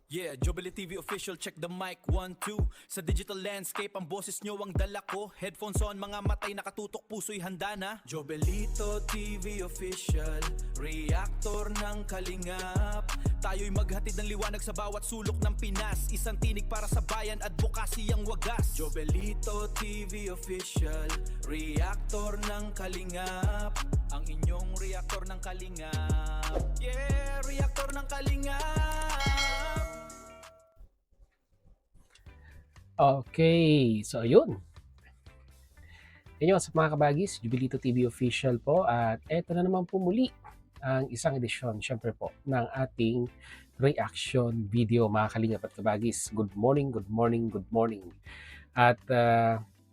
Yeah, Jubilee TV official, check the mic, 1, 2. Sa digital landscape, ang boses nyo ang dala ko. Headphones on, mga matay nakatutok, puso'y handa na. Jobelito TV official, reactor ng kalingap. Tayo'y maghatid ng liwanag sa bawat sulok ng Pinas. Isang tinig para sa bayan, advokasy ang wagas. Jobelito TV official, reactor ng kalingap. Ang inyong reactor ng kalingap. Yeah, reactor ng kalingap. Okay, so ayun. Yan sa mga kabagis, Jubilito TV official po at eto na naman po muli ang isang edisyon, syempre po, ng ating reaction video mga kalingap at kabagis. Good morning, good morning, good morning. At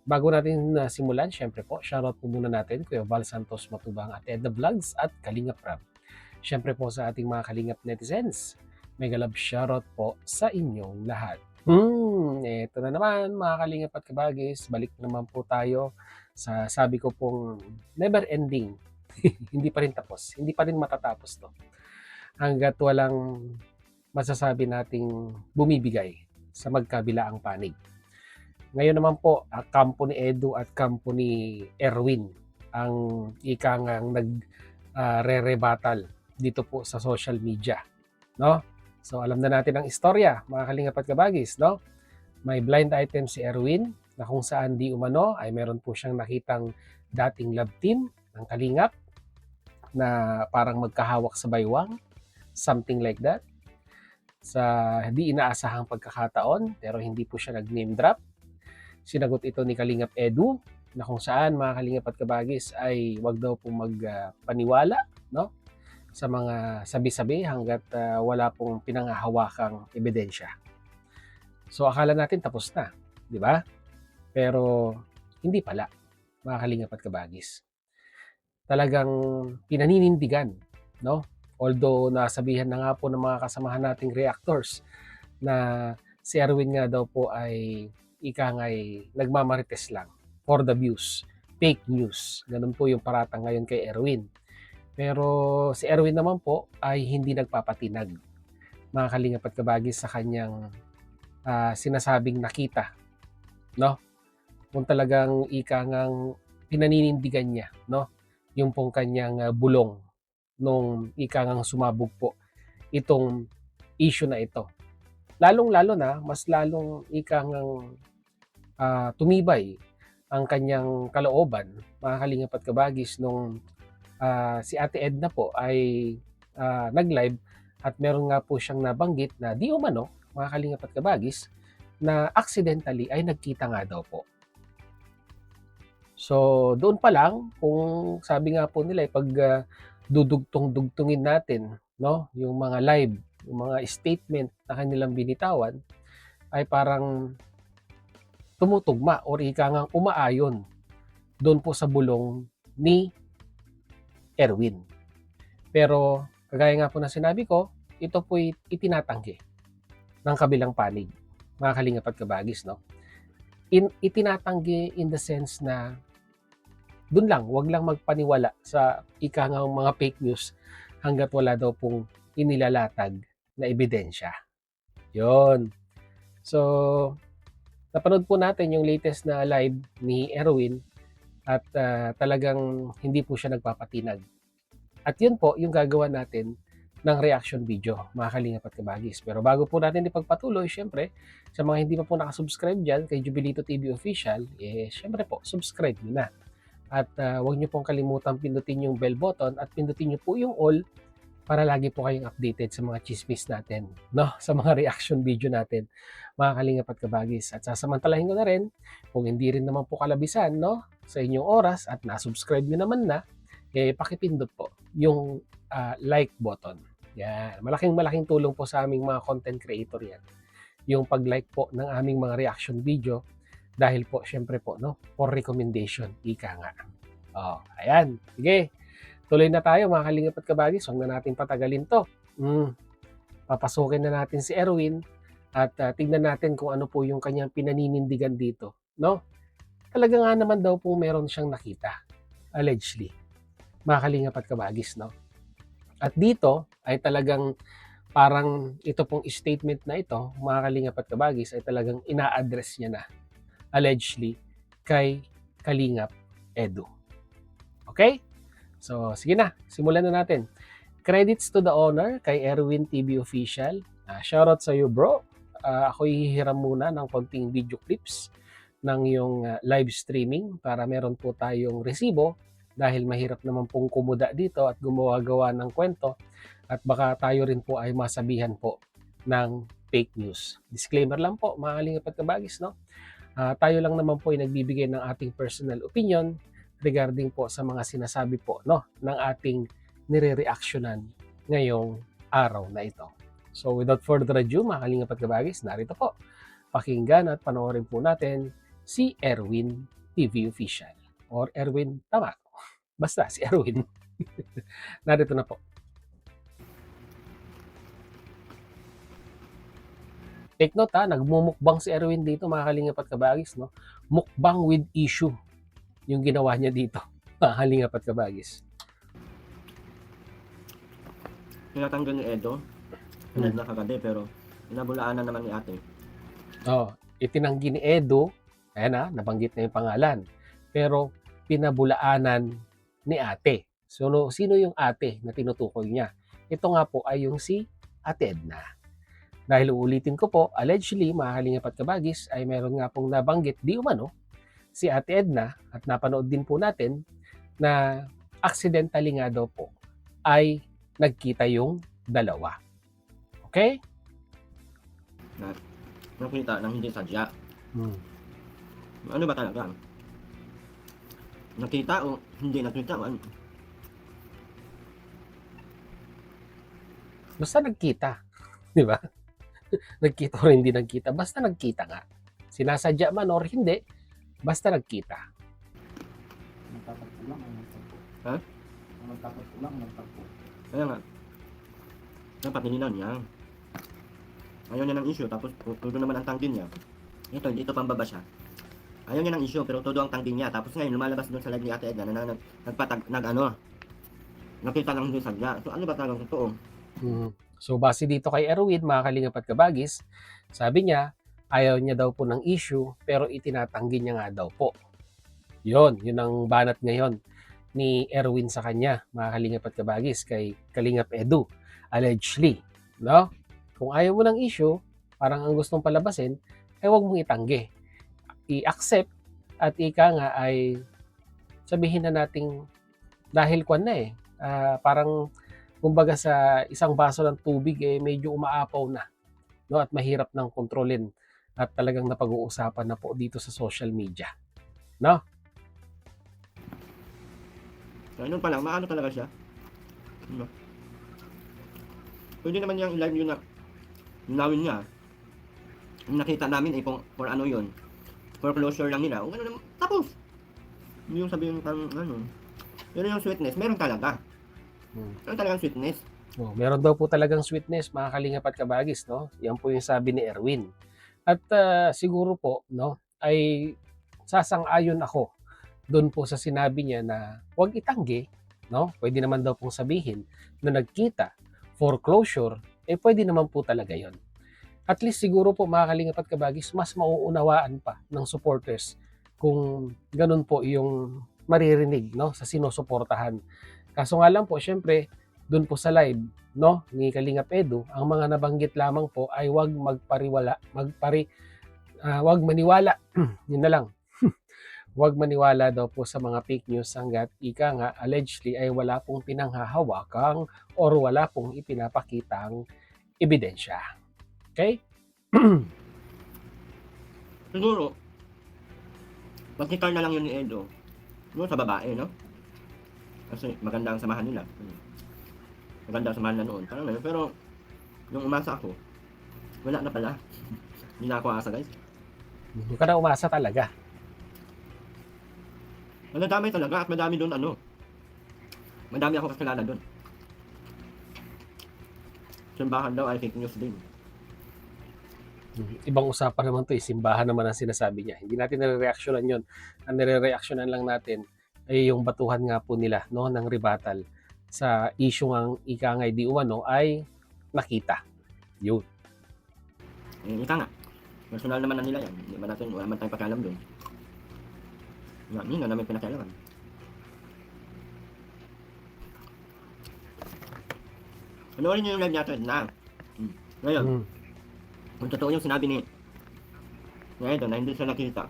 bago natin simulan, syempre po, shoutout po muna natin Kuya Val Santos Matubang at Edna Vlogs at Kalingap Rap. Syempre po sa ating mga kalingap netizens, mega love shoutout po sa inyong lahat. Eto na naman mga kalingap at kabagis, balik na naman po tayo sa sabi ko pong never ending. Hindi pa rin tapos, hindi pa rin matatapos to. Hanggat walang masasabi nating bumibigay sa magkabilaang panig. Ngayon naman po, kampo ni Edu at kampo ni Erwin ang ikang nag-re-rebuttal dito po sa social media, no? So alam na natin ang istorya, mga kalingap at kabagis, no? May blind item si Erwin na kung saan di umano ay meron po siyang nakitang dating love team ng kalingap na parang magkahawak sa baywang, something like that. Sa hindi inaasahang pagkakataon, pero hindi po siya nag-name drop. Sinagot ito ni Kalingap Edu na kung saan mga kalingap at kabagis ay wag daw po magpaniwala, no? Sa mga sabi-sabi hanggat wala pong pinangahawakang ebidensya. So akala natin tapos na, di ba? Pero hindi pala, mga kalingap at kabagis. Talagang pinaninindigan, no? Although nasabihan na nga po ng mga kasamahan nating reactors na si Erwin nga daw po ay ikangay nagmamarites lang for the views, fake news. Ganun po yung paratang ngayon kay Erwin. Pero si Erwin naman po ay hindi nagpapatinag, mga kalingap at kabagis, sa kanyang sinasabing nakita, no? Kung talagang ikangang pinaninindigan niya, no? Yung pong kanyang bulong nung ikangang sumabog po itong issue na ito. Lalong-lalo na, mas lalong ikangang tumibay ang kanyang kalooban, mga kalingap at kabagis, nung si Ate Edna po ay nag-live at meron nga po siyang nabanggit na di umano, mga kalingap at kabagis, na accidentally ay nagkita nga daw po. So doon pa lang, kung sabi nga po nila pag dudugtong-dugtungin natin, no, yung mga live, yung mga statement na kanilang binitawan ay parang tumutugma or ikangang umaayon doon po sa bulong ni Erwin. Pero kagaya nga po na sinabi ko, ito po'y itinatanggi ng kabilang panig, mga kalingap at kabagis, no? Itinatanggi in the sense na dun lang, wag lang magpaniwala sa ikangang mga fake news hanggat wala daw pong inilalatag na ebidensya. Yon. So, napanood po natin yung latest na live ni Erwin at talagang hindi po siya nagpapatinag. At yun po yung gagawa natin ng reaction video, mga kalingap at kabagis. Pero bago po natin ipagpatuloy, syempre, sa mga hindi pa po nakasubscribe dyan kay Jubilito TV Official, syempre po, subscribe nyo na. At huwag nyo pong kalimutan pindutin yung bell button at pindutin nyo po yung all para lagi po kayong updated sa mga chismis natin, no? Sa mga reaction video natin, mga kalingap at kabagis. At sasamantalahin ko na rin, kung hindi rin naman po kalabisan, no, sa inyong oras at na-subscribe nyo naman na, pakipindot po yung like button. Yan. Malaking tulong po sa aming mga content creator yan. Yung pag-like po ng aming mga reaction video dahil po, syempre po, no, for recommendation, ika nga. Oh, ayan. Sige. Tuloy na tayo, mga kalingap at kabagis. Huwag na natin patagalin to. Papasukin na natin si Erwin at tignan natin kung ano po yung kanyang pinaninindigan dito, no? Talaga nga naman daw po meron siyang nakita, allegedly, mga kalingap at kabagis, no? At dito ay talagang parang ito pong statement na ito, mga Kalingap at Kabagis, ay talagang ina-address niya na allegedly kay Kalingap Edu. Okay? So, sige na, simulan na natin. Credits to the owner kay Erwin TV Official. Shoutout sa iyo, bro. Ako hihiram muna ng konting video clips ng yung live streaming para meron po tayong resibo dahil mahirap naman pong kumuda dito at gumawa-gawa ng kwento at baka tayo rin po ay masabihan po ng fake news. Disclaimer lang po, mga Kalingap at Kabagis, no? Tayo lang naman po ay nagbibigay ng ating personal opinion regarding po sa mga sinasabi po, no, ng ating nire-reactionan ngayong araw na ito. So without further ado, mga Kalingap at Kabagis, narito po. Pakinggan at panoorin po natin si Erwin TV Official or Erwin, tama. Basta si Erwin. Narito na po. Take note nagmumukbang si Erwin dito, mga Kalingap at Kabagis, no? Mukbang with issue yung ginawa niya dito, mga Kalingap at Kabagis. Tinatanggal ni Edo, na kagadi pero inabulaanan naman ni ate. Itinanggi ni Edo, ayan nabanggit na yung pangalan, pero pinabulaanan ni ate. So, sino yung ate na tinutukoy niya? Ito nga po ay yung si Ate Edna. Dahil uulitin ko po, allegedly, mga Kalingap at Kabagis, ay meron nga pong nabanggit di umano si Ate Edna at napanood din po natin na accidentally nga daw po ay nagkita yung dalawa. Okay? Nakita nang hindi sadya. Ano ba talaga? Nakita o hindi nakita? Ano? Basta nagkita. Di ba? Nagkita o hindi nagkita. Basta nagkita nga. Sinasadya man or hindi, basta nagkita. Magtatapo lang ang magtagpo. Ha? Magtatapo lang ang magtagpo. Kaya nga, dapat nilinaw niya. Ayaw niya ng issue, tapos todo naman ang tanggi niya. Ito pambaba siya. Ayaw niya ng issue, pero todo ang tanggi niya. Tapos ngayon, lumalabas doon sa live ni Ate Edna na nakita lang hindi sadya. So ano ba talagang totoo? So base dito kay Erwin, mga Kalingap at Kabagis, sabi niya, ayaw niya daw po ng issue, pero itinatanggi niya nga daw po. Yun ang banat ngayon ni Erwin sa kanya, mga Kalingap at Kabagis, kay Kalingap Edu, allegedly. No? Kung ayaw mo ng issue, parang ang gustong palabasin, ay huwag mong itanggi. I-accept at ika nga ay sabihin na nating dahil kwan na parang kumbaga sa isang baso ng tubig medyo umaapaw na, no, at mahirap nang kontrolin at talagang napag-uusapan na po dito sa social media, no? Ganun pa lang, maano talaga siya. Ano? Pwede naman niyang i-live yun na linawin niya. Yung nakita namin for ano yun, for closure lang nila. O gano'n naman, tapos. Hindi yung sabihin parang ano. Pero yung sweetness, meron talaga. Meron talagang sweetness. Meron daw po talagang sweetness, mga Kalingap at Kabagis, no? Yan po yung sabi ni Erwin. At siguro po, no, ay sasang-ayon ako doon po sa sinabi niya na huwag itanggi, no? Pwede naman daw pong sabihin na nagkita for closure, pwede naman po talaga yon. At least siguro po, mga Kalingap at Kabagis, mas mauunawaan pa ng supporters kung ganun po yung maririnig, no, sa sinusuportahan. Kaso nga lang po, syempre, doon po sa live, no, ni Kalingap Edu, ang mga nabanggit lamang po ay huwag huwag maniwala. Yun na lang. Huwag maniwala daw po sa mga fake news hanggat ika nga allegedly ay wala pong pinanghahawakang or wala pong ipinapakitang ebidensya. Okay? Siguro, magkikar na lang yun ni Edo. Siguro sa babae, no? Kasi maganda ang samahan nila. Maganda ang samahan na noon. Parang ngayon, pero yung umasa ako, wala na pala. Hindi na ako asa, guys. Hindi ka na umasa talaga. Madami talaga at madami doon madami ako kakilala doon. Simbahan daw ay fake news din. Ibang usapan naman to, simbahan naman ang sinasabi niya. Hindi natin nare-reactionan yun. Ang nare-reactionan lang natin ay yung batuhan nga po nila, no, ng rebuttal sa issue ng ika nga di umano ay nakita. Yun. Eh, ika nga. Personal naman na nila yan. Hindi ba natin, wala man tayong pakialam doon. Hindi na namin pinakialaman. Panoorin niyo yung live natin na. Ngayon, Mm. kung totoo yung sinabi ni Edo na hindi siya nakita,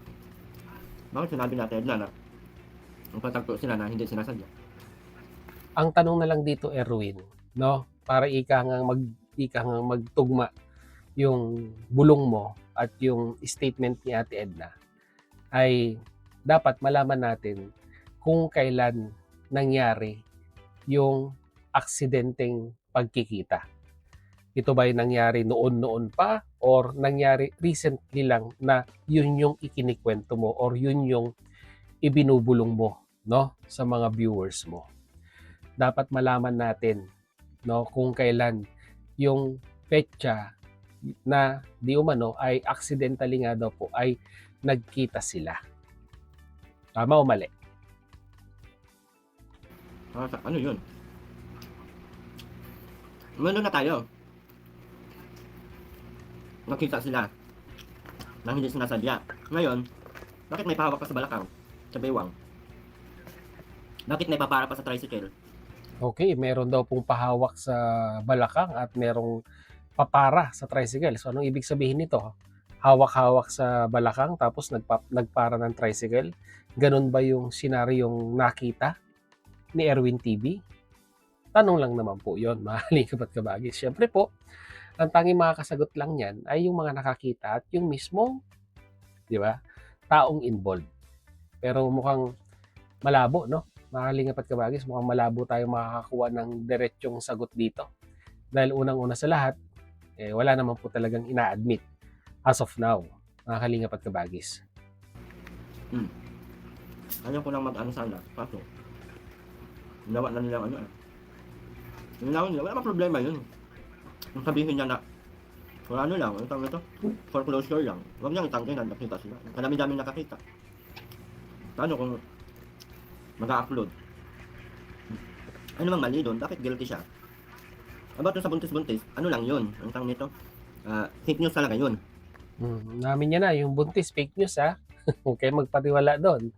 bakit sinabi natin na ang pagtagpo sila na hindi sinasadya? Ang tanong na lang dito, Erwin, no? Para ika nga magtugma yung bulong mo at yung statement ni Ate Edna, ay dapat malaman natin kung kailan nangyari yung aksidenteng pagkikita. Ito ba ay nangyari noon pa or nangyari recently lang na yun yung ikinikwento mo or yun yung ibinubulong mo, no, sa mga viewers mo. Dapat malaman natin, no, kung kailan yung petsa na di umano ay accidentally nga daw po ay nagkita sila. Tama o mali? Ano yun? Ano na tayo? Nakita sila na hindi sinasadya. Ngayon, bakit may pahawak pa sa balakang? Sa baywang? Bakit may papara pa sa tricycle? Okay, meron daw pong pahawak sa balakang at merong papara sa tricycle. So anong ibig sabihin nito? Hawak-hawak sa balakang tapos nagpara ng tricycle. Ganun ba yung senaryong nakita ni Erwin TV? Tanong lang naman po yun, mga kalingap at kabagis. Siyempre po, ang tanging makakasagot lang yan ay yung mga nakakita at yung mismong, di ba, taong involved. Pero mukhang malabo, no? Mga kalingap at kabagis, mukhang malabo tayo makakakuha ng diretsyong sagot dito. Dahil unang-una sa lahat, wala naman po talagang ina-admit as of now, mga kalingap at kabagis. Ayaw ko lang mag-ano sana. Kaso, ginawa na nilang ano. Ginawa nila, wala pa problema yun. Kung sabihin niya na, kung ano lang, ang tawag ito, foreclosure lang. Huwag niyang itangkin na nakita sila. Kadami-dami nakakita. Paano kung mag-upload? Ano mang mali doon? Bakit guilty siya? About sa buntis-buntis, ano lang yun? Ang tawag nito? Fake news talaga yun. Namin niya na, yung buntis, fake news ha. Huwag kayo magpatiwala doon.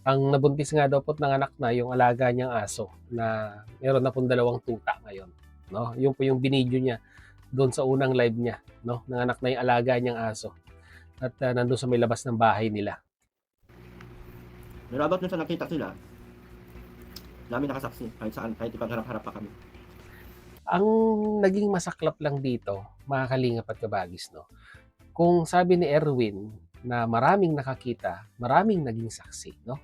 Ang nabuntis nga daw po ng anak na yung alaga niyang aso na meron na pong 2 tuta ngayon. No? Yung po yung binidyo niya doon sa unang live niya, no? Nanganak na yung alaga niyang aso. At nandun sa may labas ng bahay nila. Pero about sa nakita sila, dami nakasaksi, kahit saan, kahit ipagharap-harap pa kami. Ang naging masaklap lang dito, mga kalingap at kabagis, no? Kung sabi ni Erwin na maraming nakakita, maraming naging saksi, no?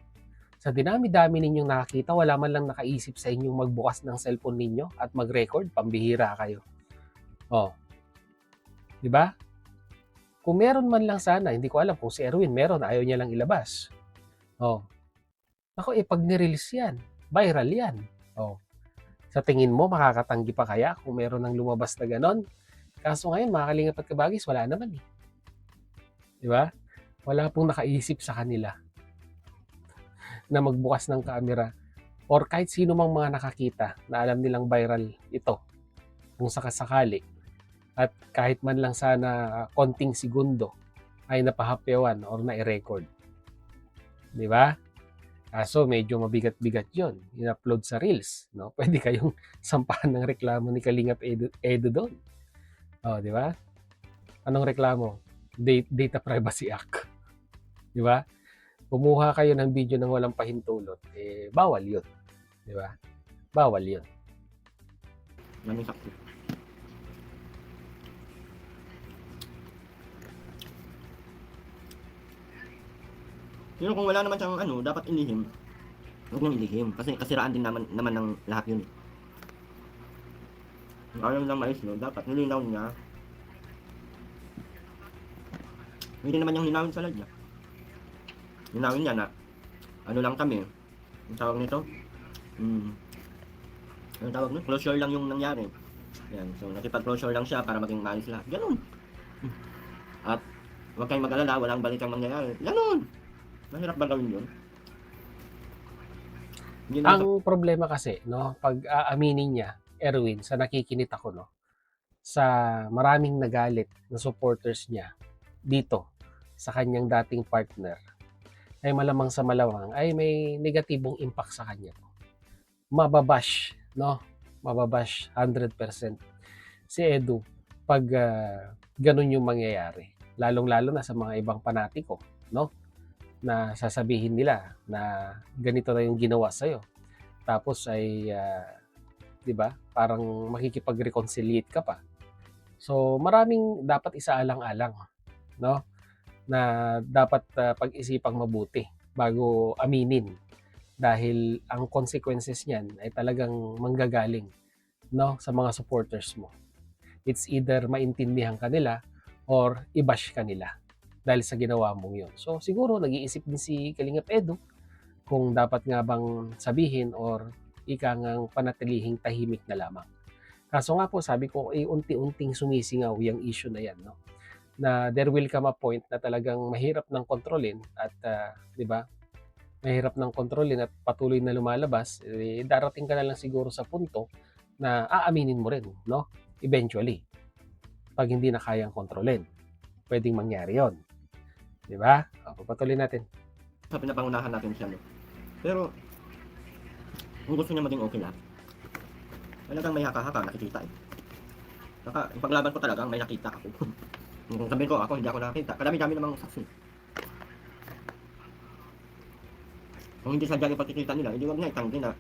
Sa dinami-dami ninyong nakakita, wala man lang nakaisip sa inyong magbukas ng cellphone ninyo at mag-record, pambihira kayo. Oh. 'Di ba? Kung meron man lang sana, hindi ko alam kung si Erwin meron, ayaw niya lang ilabas. Oh. Ako, pag nirelease yan, viral yan. Oh. Sa tingin mo, makakatanggi pa kaya kung meron ng lumabas na ganon? Kaso ngayon, mga kalingap at kabagis, wala naman eh. Di ba? Wala pong nakaisip sa kanila na magbukas ng camera or kahit sino mang mga nakakita na alam nilang viral ito kung sakasakali at kahit man lang sana konting segundo ay napahapyawan or na-record. Di ba? Kaso medyo mabigat-bigat yon, in-upload sa Reels, no? Pwede kayong sampahan ng reklamo ni Kalingap Edo doon. Oh, di ba? Anong reklamo? Data Privacy Act. Di ba? Kumuha kayo ng video ng walang pahintulot, bawal yun. Di ba? Bawal yun. Daming saksi. Pero kung wala naman siyang ano, dapat ilihim. Huwag nang ilihim. Kasi kasiraan din naman ng lahat yun. Kung ayaw lang mais, no, dapat nilinaw niya. Hindi naman yung linawin sa live niya. Linawin niya na, ano lang kami, ang tawag nito, ang tawag nito, closure lang yung nangyari. Yan, so nakipag-closure lang siya para maging maayos lahat. Ganun. At huwag kayong mag-alala, walang balikang mangyayari. Ganun. Mahirap ba gawin yun? Hindi naman Ang problema kasi, no, pag aaminin niya, Erwin, sa nakikinit ako, no, sa maraming nagalit na supporters niya dito sa kanyang dating partner, ay malamang sa malawang ay may negatibong impact sa kanya. Mababash, no? Mababash 100% si Edu pag ganun yung mangyayari. Lalong-lalo na sa mga ibang panatiko, no? Na sasabihin nila na ganito na yung ginawa sa'yo. Tapos ay, 'di ba? Parang makikipag-reconciliate ka pa. So, maraming dapat isaalang-alang, no? Na dapat pag-isipang mabuti bago aminin dahil ang consequences niyan ay talagang manggagaling, no, sa mga supporters mo. It's either maintindihan ka nila or i-bash ka nila dahil sa ginawa mong yun. So, siguro nag-iisip din si Kalingap Edu kung dapat nga bang sabihin or ika ngang panatilihing tahimik na lamang. Kaso nga po, sabi ko, unti-unting sumisingaw yung issue na yan, no? Na there will come a point na talagang mahirap nang kontrolin at, di ba, mahirap nang kontrolin at patuloy na lumalabas, darating ka na lang siguro sa punto na aaminin mo rin, no? Eventually, pag hindi na kayang kontrolin. Pwedeng mangyari yon, di ba? Papatuloy natin. Sa pinapangunahan natin siya, no? Pero, kung gusto niya maging okay na, talagang may haka-haka, nakikita eh. Saka, yung paglaban ko talagang may nakita ako. Kung sabihin ko ako, hindi ako nakakita. Kadami-dami namang saksi. Kung hindi sadya yung pagkikita nila, hindi wag na itanggi na.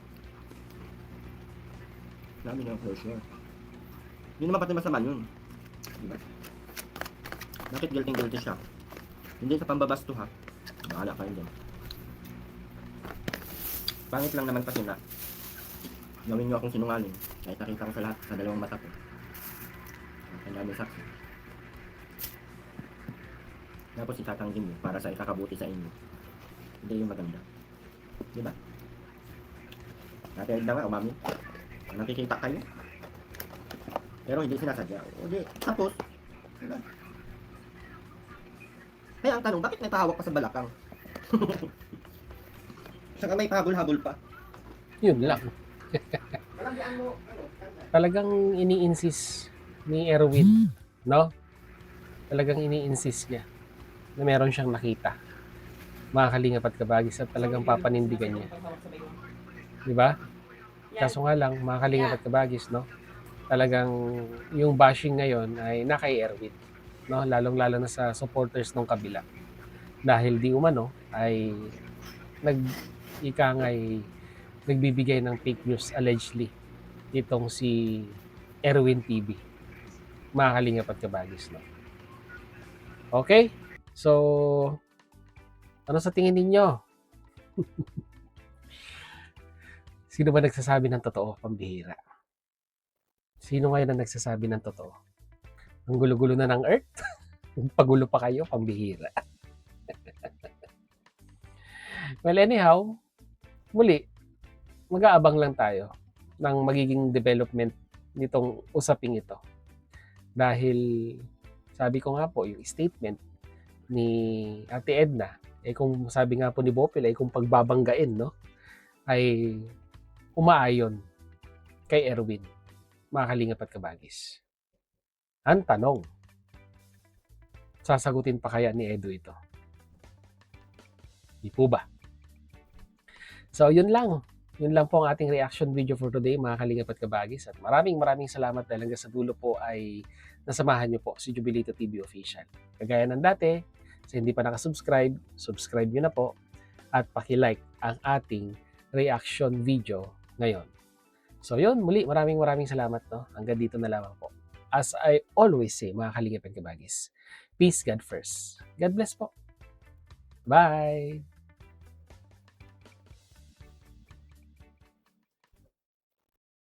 Dami na closure. Hindi naman pati masama yun. Diba? Bakit guilty siya? Hindi sa pambabasto ha. Bahala kayo dyan. Pangit lang naman kasi na gawin nyo akong sinungaling. Kahit nakita ko sa lahat, sa dalawang mata ko. Ang dami saksi. Tapos itatanggi mo para sa ikakabuti sa inyo. Hindi yung maganda. Diba? Dati na nga, umami. Nakikita kayo. Pero hindi sinasadya. O di, tapos. Diba? Kaya ang tanong, bakit may pahawak pa sa balakang? Saka may pahabol-habol pa. Yun lang. Talagang ini-insist ni Erwin, no? Talagang ini-insist niya na meron siyang nakita. Mga kalingap at kabagis at talagang papanindigan niya. Di ba? Kaso nga lang, mga kalingap at kabagis, no? Talagang yung bashing ngayon ay na kay Erwin, no? Lalong-lalo na sa supporters ng kabila. Dahil di umano ay nagbibigay ng fake news allegedly itong si Erwin TV. Mga kalingap at kabagis, no? Okay? So, ano sa tingin ninyo? Sino ba nagsasabi ng totoo? Pambihira. Sino ngayon ang nagsasabi ng totoo? Ang gulo-gulo na ng Earth? Pagulo pa kayo? Pambihira. Well, anyhow, muli, mag-aabang lang tayo ng magiging development nitong usaping ito. Dahil, sabi ko nga po, yung statement ni Ate Edna, kung sabi nga po ni Bopil, kung pagbabanggain, no, ay umaayon kay Erwin, mga kalingap at kabagis. Ang tanong, sasagutin pa kaya ni Edu ito? Di po ba? So, yun lang. Yun lang po ang ating reaction video for today, mga kalingap at kabagis. At maraming salamat dahil hanggang sa dulo po ay nasamahan niyo po si Jubilito TV Official. Kagaya ng dati, sa hindi pa nakasubscribe, subscribe niyo na po at paki-like ang ating reaction video ngayon. So yun, muli maraming salamat, no? Hanggang dito na lamang po. As I always say, mga kalingap at kabagis, peace, God first. God bless po. Bye!